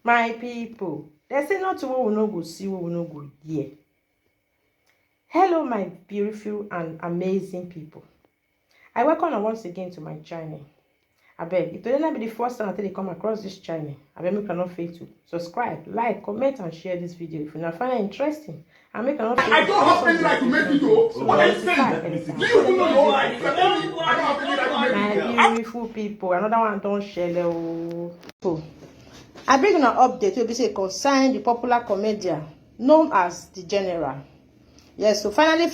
My people, they say not what we no go see, what we no go hear. Hello, my beautiful and amazing people. I welcome you once again to my channel. I beg, if today not be the first time they come across this channel, I beg you cannot fail to subscribe, like, comment, and share this video if you not find it interesting. And make cannot fail I don't have any right to make video. so What are you saying? Do you even know your right? You can tell me I don't have any right to make video. My beautiful people, another one don't share the I bring an update will be say concern the popular comedian known as the General. Yes, so finally,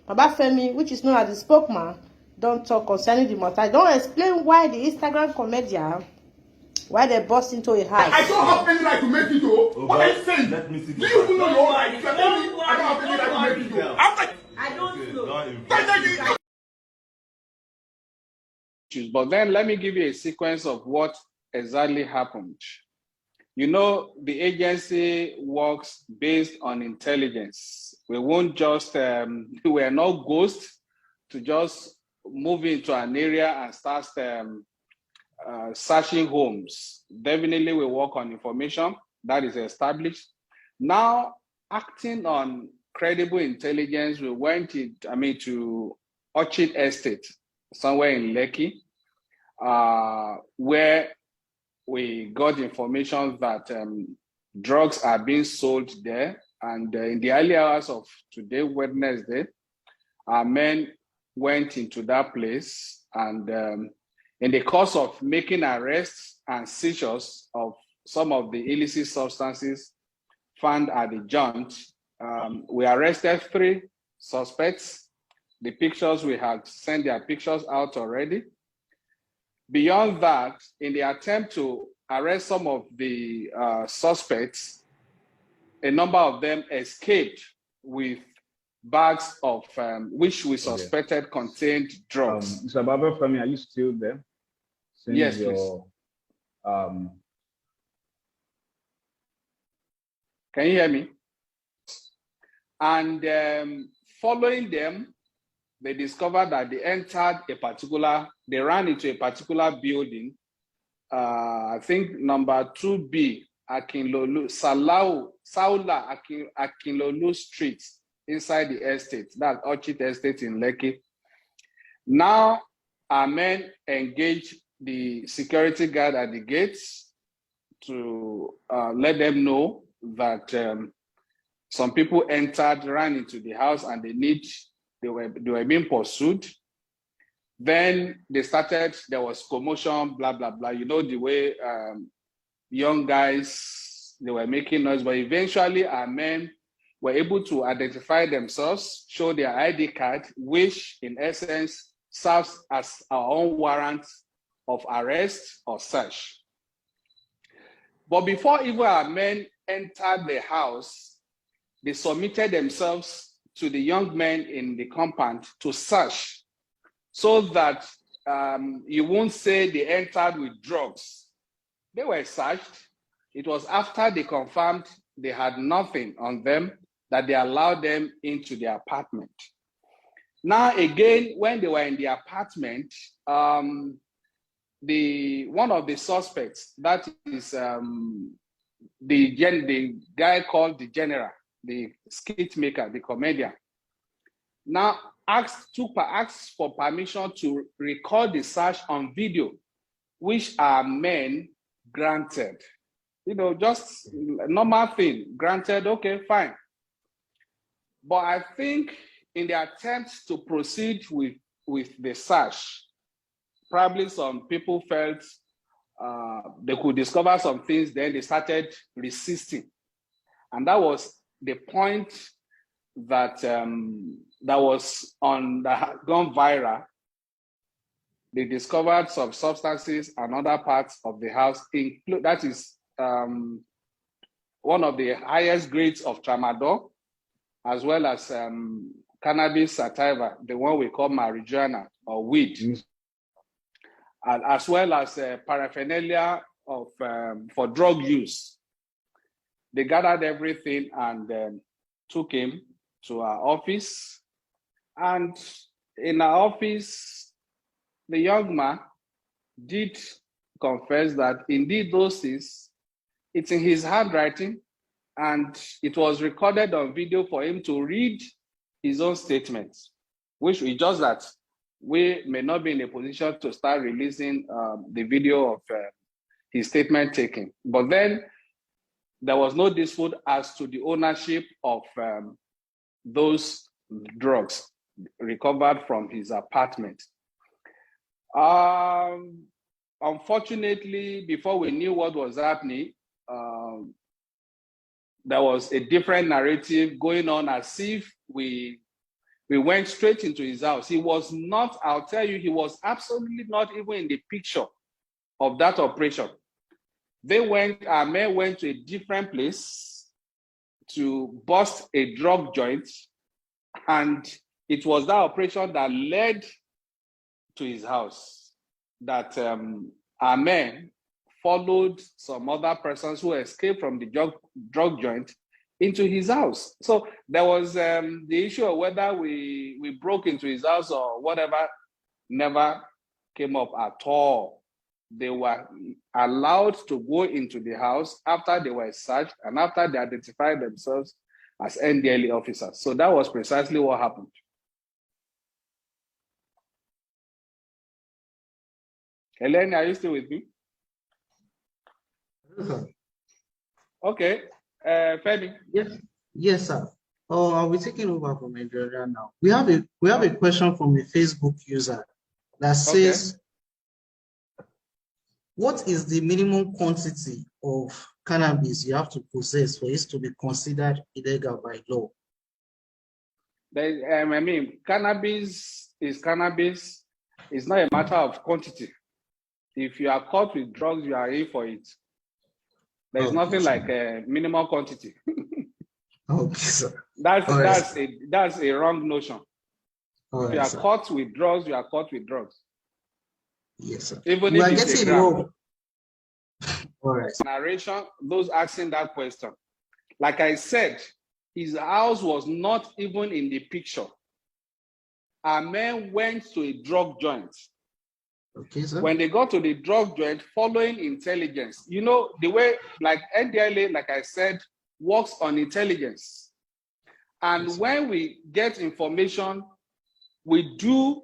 Baba Femi, which is known as the spokesman, don't talk concerning the matter. Don't explain why the Instagram comedian, why they burst into a house. I don't have any right to make video. What are you saying? Let me see. Do you even know your right? You can tell me I don't have any right to make video. I don't know. But then let me give you a sequence of what exactly happened. You know, the agency works based on intelligence. We won't just, we are not ghosts to just move into an area and start searching homes. Definitely we work on information that is established. Now, acting on credible intelligence, we went to Orchid Estate, somewhere in Lekki, where we got information that drugs are being sold there. And in the early hours of today, Wednesday, our men went into that place. And in the course of making arrests and seizures of some of the illicit substances found at the joint, we arrested 3 suspects. The pictures, we have sent their pictures out already. Beyond that, in the attempt to arrest some of the suspects, a number of them escaped with bags of which we suspected contained drugs. Mr. Baba Femi, are you still there? Since yes, please. Can you hear me? And following them, they discovered that they ran into a particular building, I think number 2B, Saula Akinlolu Street, inside the estate, that Orchid Estate in Lekki. Now, our men engaged the security guard at the gates to let them know that some people ran into the house, and they were being pursued. Then they started, there was commotion, blah, blah, blah. You know the way young guys, they were making noise, but eventually our men were able to identify themselves, show their ID card, which in essence serves as our own warrant of arrest or search. But before even our men entered the house, they submitted themselves to the young men in the compound to search, so that you won't say they entered with drugs. They were searched. It was after they confirmed they had nothing on them that they allowed them into the apartment. Now again, when they were in the apartment, one of the suspects, that is the guy called the General, the skit maker, the comedian, now asked for permission to record the search on video, which our men granted. You know, just a normal thing, granted, okay, fine. But I think in the attempt to proceed with the search, probably some people felt they could discover some things, then they started resisting. And that was the point that that had gone viral. They discovered some substances and other parts of the house, that is one of the highest grades of tramadol, as well as cannabis sativa, the one we call marijuana or weed, and as well as paraphernalia for drug use. They gathered everything and took him to our office. And in our office, the young man did confess that indeed those things It's in his handwriting, and it was recorded on video for him to read his own statements, which is just that we may not be in a position to start releasing the video of his statement taking. But then there was no dispute as to the ownership of those drugs recovered from his apartment. Unfortunately, before we knew what was happening, there was a different narrative going on, as if we went straight into his house. He was not, I'll tell you, he was absolutely not even in the picture of that operation. Our men went to a different place to bust a drug joint, and it was that operation that led to his house, that our men followed some other persons who escaped from the drug joint into his house. So there was the issue of whether we broke into his house or whatever never came up at all. They were allowed to go into the house after they were searched and after they identified themselves as NDLEA officers. So that was precisely what happened. Helen, are you still with me? Yes, sir. Okay. Femi. Yes, sir. Oh, I'll be taking over from Nigeria now. We have a question from a Facebook user that says, what is the minimum quantity of cannabis you have to possess for it to be considered illegal by law? Cannabis is cannabis. It's not a matter of quantity. If you are caught with drugs, you are in for it. There's nothing like a minimum quantity. Okay, sir. That's a wrong notion. If you are caught with drugs, you are caught with drugs. Yes, sir. Even we if are it's getting a gram. more. All right. Narration, those asking that question. Like I said, his house was not even in the picture. Our men went to a drug joint. Okay, sir. When they got to the drug joint, following intelligence, you know, the way, like NDLEA, like I said, works on intelligence. And yes, when we get information, we do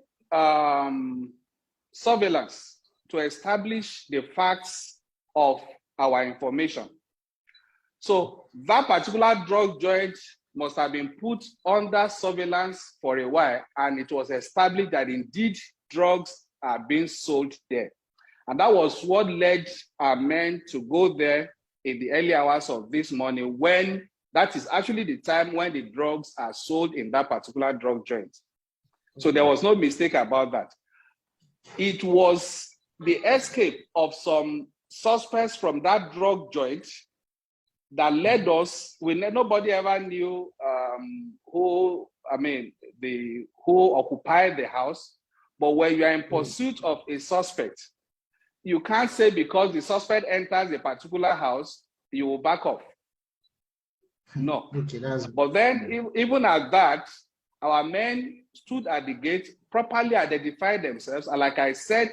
surveillance to establish the facts of our information. So that particular drug joint must have been put under surveillance for a while, and it was established that indeed drugs are being sold there. And that was what led our men to go there in the early hours of this morning, when that is actually the time when the drugs are sold in that particular drug joint. So there was no mistake about that. It was the escape of some suspects from that drug joint that led us. Nobody ever knew who occupied the house. But when you are in pursuit of a suspect, you can't say because the suspect enters a particular house, you will back off. No. Okay, but then even at that, our men stood at the gate, properly identified themselves. And like I said,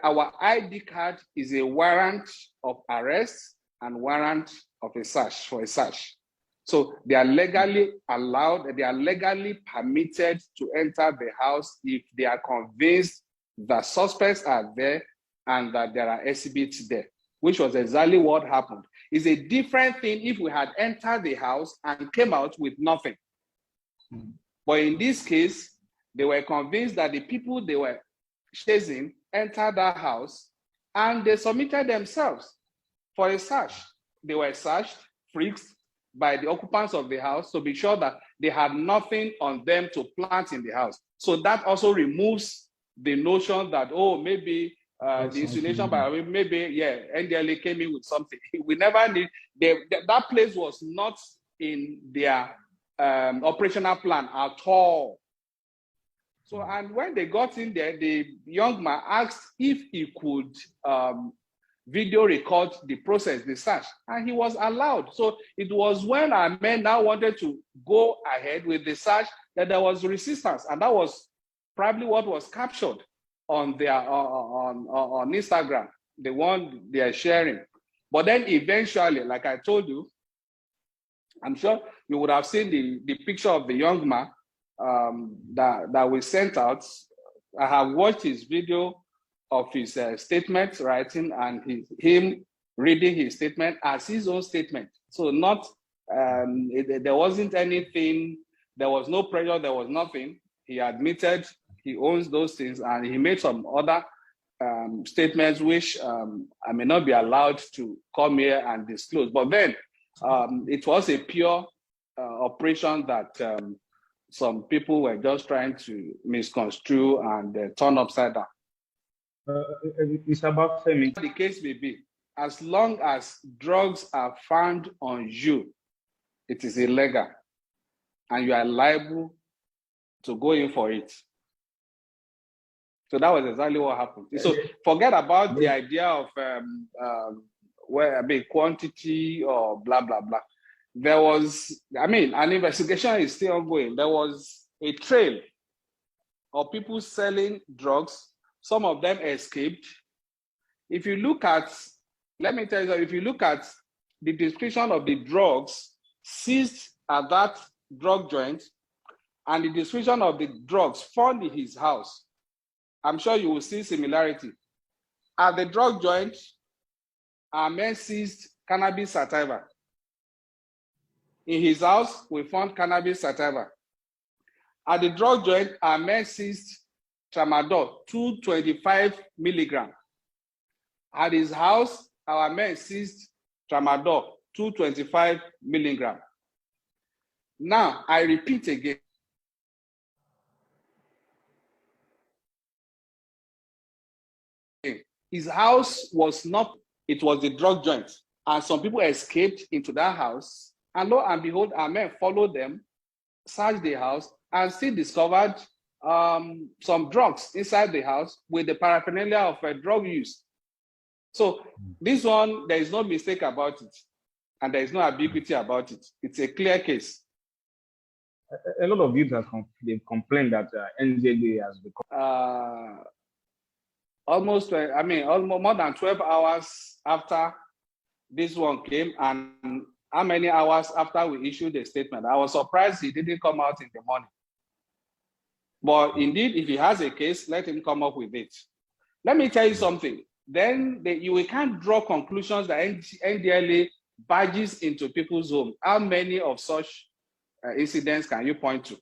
our ID card is a warrant of arrest and warrant of a search, for a search. So they are legally allowed, they are legally permitted to enter the house if they are convinced that suspects are there and that there are exhibits there, which was exactly what happened. It's a different thing if we had entered the house and came out with nothing. But in this case, they were convinced that the people they were chasing entered that house and they submitted themselves for a search. They were searched, frisked by the occupants of the house to be sure that they had nothing on them to plant in the house. So that also removes the notion that, oh, maybe the insinuation by maybe, NDLEA came in with something. We never need, that place was not in their operational plan at all. So, and when they got in there, the young man asked if he could video record the process, the search, and he was allowed. So it was when our men now wanted to go ahead with the search that there was resistance, and that was probably what was captured on their on Instagram, the one they are sharing. But then eventually, like I told you, I'm sure you would have seen the picture of the young man that we sent out. I have watched his video of his statement writing and him reading his statement as his own statement. So not, there wasn't anything, there was no pressure, there was nothing. He admitted he owns those things, and he made some other statements which I may not be allowed to come here and disclose. But then it was a pure operation that some people were just trying to misconstrue and turn upside down. It's about Femi. The case may be, as long as drugs are found on you, it is illegal, and you are liable to go in for it. So that was exactly what happened. So forget about the idea of quantity or blah, blah, blah. There was, an investigation is still ongoing. There was a trail of people selling drugs. Some of them escaped. If you look at, let me tell you, if you look at the description of the drugs seized at that drug joint and the description of the drugs found in his house, I'm sure you will see similarity. At the drug joint, our men seized cannabis sativa. In his house, we found cannabis sativa. At the drug joint, our men seized tramadol, 225 milligrams. At his house, our men seized tramadol, 225 milligrams. Now, I repeat again. His house was not, it was the drug joint. And some people escaped into that house. And lo and behold, our men followed them, searched the house, and still discovered some drugs inside the house with the paraphernalia of drug use. So this one, there is no mistake about it. And there is no ambiguity about it. It's a clear case. A lot of youth have complained that NDLEA has become almost more than 12 hours after this one came, and how many hours after we issued the statement. I was surprised he didn't come out in the morning. But indeed, if he has a case, let him come up with it. Let me tell you something. Then we can't draw conclusions that NDLEA barges into people's homes. How many of such incidents can you point to?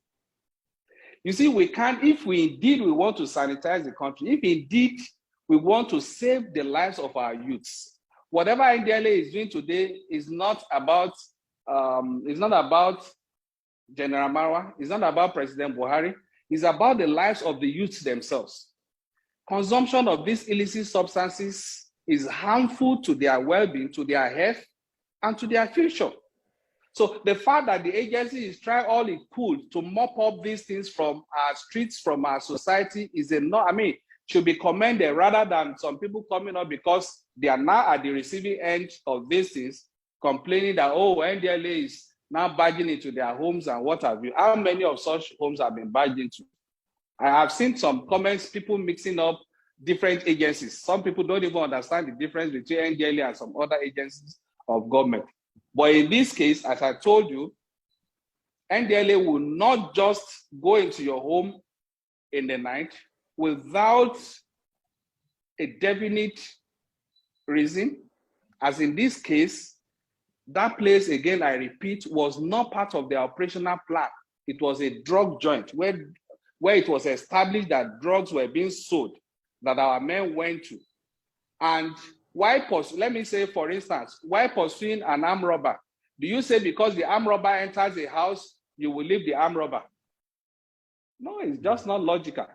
You see, we can't, if we indeed we want to sanitize the country, if indeed we want to save the lives of our youths, whatever NDLEA is doing today is not about General Marwa, it's not about President Buhari, it's about the lives of the youths themselves. Consumption of these illicit substances is harmful to their well-being, to their health, and to their future. So the fact that the agency is trying all it could to mop up these things from our streets, from our society, is should be commended, rather than some people coming up because they are now at the receiving end of these things, complaining that, oh, NDLEA is now barging into their homes and what have you. How many of such homes have been barged into? I have seen some comments, people mixing up different agencies. Some people don't even understand the difference between NDLEA and some other agencies of government. But in this case, as I told you, NDLEA will not just go into your home in the night without a definite reason. As in this case, that place, again, I repeat, was not part of the operational plan. It was a drug joint where it was established that drugs were being sold, that our men went to. And let me say, for instance, why pursuing an armed robber? Do you say because the armed robber enters a house, you will leave the armed robber? No, it's just not logical.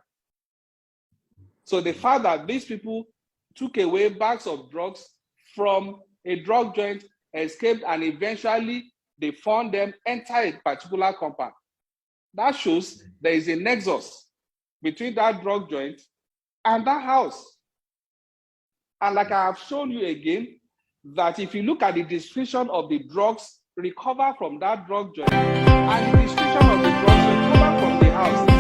So the fact that these people took away bags of drugs from a drug joint, escaped, and eventually they found them enter a particular compound, that shows there is a nexus between that drug joint and that house. And like I have shown you again, that if you look at the description of the drugs recovered from that drug joint and the description of the drugs recovered from the house,